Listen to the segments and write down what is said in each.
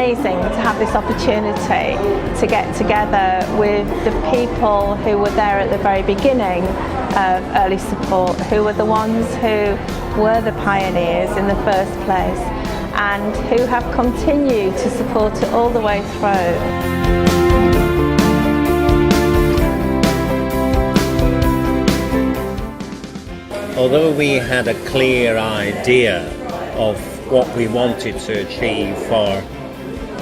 amazing to have this opportunity to get together with the people who were there at the very beginning of early support, who were the ones who were the pioneers in the first place and who have continued to support it all the way through. Although we had a clear idea of what we wanted to achieve for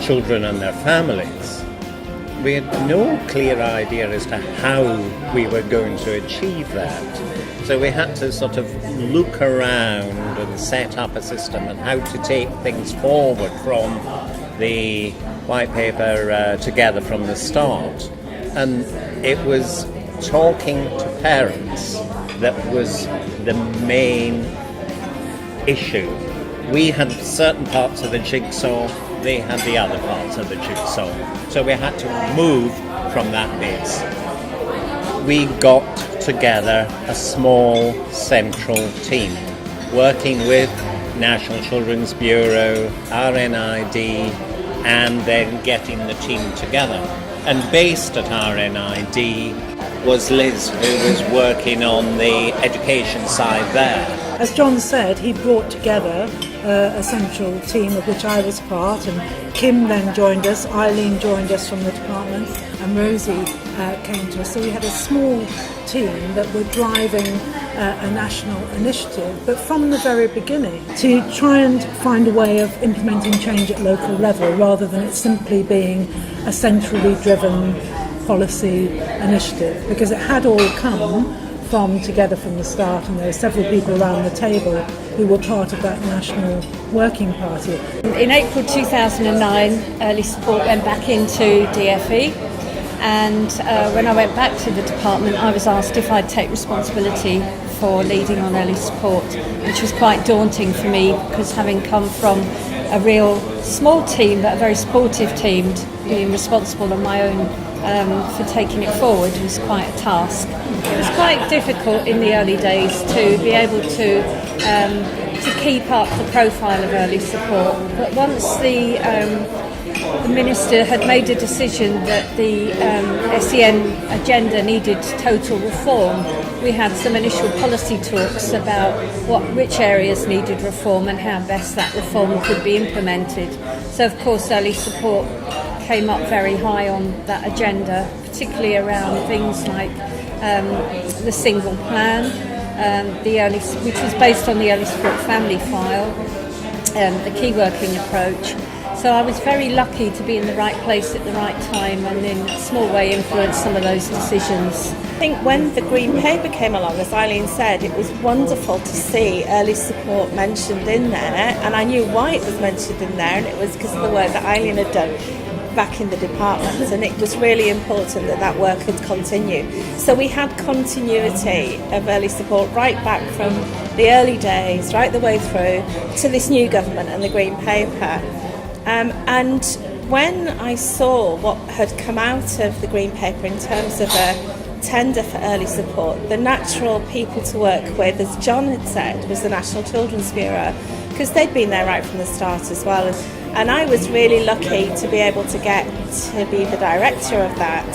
children and their families, we had no clear idea as to how we were going to achieve that. So we had to sort of look around and set up a system and how to take things forward from the white paper together from the start. And it was talking to parents that was the main issue. We had certain parts of the jigsaw, they had the other parts of the jigsaw. So we had to move from that base. We got together a small central team, working with National Children's Bureau, RNID, and then getting the team together. And based at RNID was Liz, who was working on the education side there. As John said, he brought together a central team of which I was part, and Kim then joined us, Eileen joined us from the department, and Rosie came to us. So we had a small team that were driving a national initiative, but from the very beginning to try and find a way of implementing change at local level rather than it simply being a centrally driven policy initiative, because it had all come from Together from the Start, and there were several people around the table who were part of that national working party. In April 2009, Early Support went back into DFE, and when I went back to the department, I was asked if I'd take responsibility for leading on Early Support, which was quite daunting for me, because having come from a real small team but a very supportive team, being responsible on my own for taking it forward was quite a task. It was quite difficult in the early days to be able to keep up the profile of Early Support, but once the Minister had made a decision that the SEN agenda needed total reform, we had some initial policy talks about which areas needed reform and how best that reform could be implemented. So of course Early Support came up very high on that agenda, particularly around things like the single plan, which was based on the Early Support family file, the key working approach. So I was very lucky to be in the right place at the right time and in a small way influence some of those decisions. I think when the Green Paper came along, as Eileen said, it was wonderful to see Early Support mentioned in there, and I knew why it was mentioned in there, and it was because of the work that Eileen had done back in the department, and it was really important that that work could continue. So we had continuity of Early Support right back from the early days, right the way through to this new government and the Green Paper. And when I saw what had come out of the Green Paper in terms of a tender for Early Support, the natural people to work with, as John had said, was the National Children's Bureau, because they'd been there right from the start as well. And I was really lucky to be able to get to be the director of that.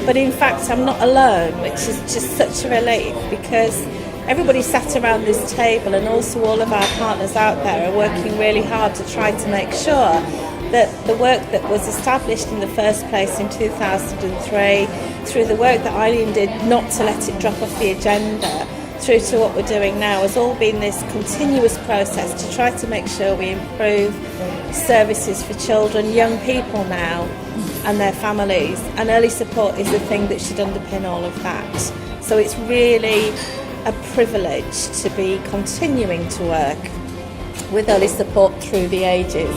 But in fact, I'm not alone, which is just such a relief, because everybody sat around this table, and also all of our partners out there are working really hard to try to make sure that the work that was established in the first place in 2003, through the work that Eileen did not to let it drop off the agenda, through to what we're doing now, has all been this continuous process to try to make sure we improve services for children, young people now, and their families. And Early Support is the thing that should underpin all of that. So it's really a privilege to be continuing to work with Early Support through the ages.